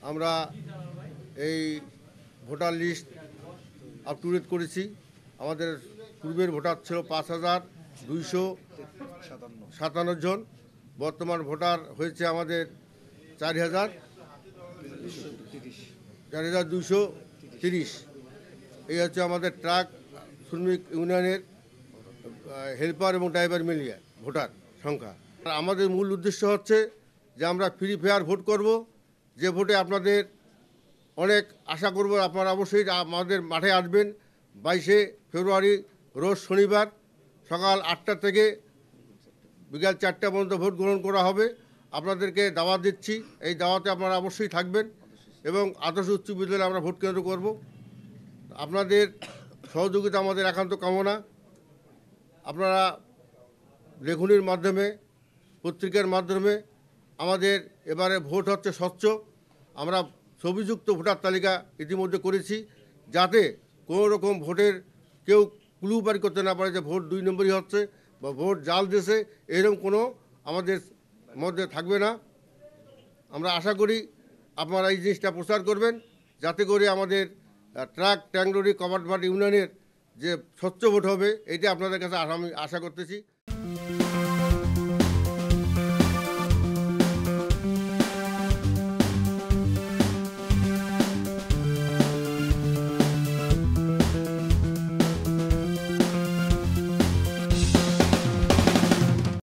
আমরা এই voter list up to date করেছি। আমাদের পূর্বের ভোটার ছিল ৫,২৫৭ জন, বর্তমান ভোটার হয়েছে আমাদের ৪,২30। এই হচ্ছে আমাদের ট্রাক শ্রমিক ইউনিয়নের হেল্পার এবং ড্রাইভার মিলিয়ে ভোটার সংখ্যা। আমাদের মূল উদ্দেশ্য হচ্ছে যে আমরা ফ্রি ফেয়ার ভোট করব, যে ভোটে আপনাদের অনেক আশা করব আপনারা অবশ্যই আমাদের মাঠে আসবেন। 22শে ফেব্রুয়ারি রোজ শনিবার সকাল 8টা থেকে বিকাল 4টা পর্যন্ত ভোট গ্রহণ করা হবে। আপনাদেরকে দাওয়াত দিচ্ছি, এই দাওয়াতে আপনারা অবশ্যই থাকবেন এবং আদর্শ উচ্চ বিদ্যালয়ে আমরা ভোট কেন্দ্র করব। আপনাদের সহযোগিতা আমাদের একান্ত কামনা। আপনারা লেখনির মাধ্যমে, পত্রিকার মাধ্যমে আমাদের এবারে ভোট হচ্ছে স্বচ্ছ। আমরা ছবিযুক্ত ভোটার তালিকা ইতিমধ্যে করেছি, যাতে কোনো রকম ভোটের কেউ ক্লু বাড়ি করতে না পারে যে ভোট 2 নম্বরই হচ্ছে বা ভোট জাল দিয়েছে, এরকম কোনো আমাদের মধ্যে থাকবে না। আমরা আশা করি আপনারা এই জিনিসটা প্রচার করবেন, যাতে করে আমাদের ট্রাক ট্যাংলরি কমার্ডভাট ইউনিয়নের যে স্বচ্ছ ভোট হবে, এটা আপনাদের কাছে আমি আশা করতেছি।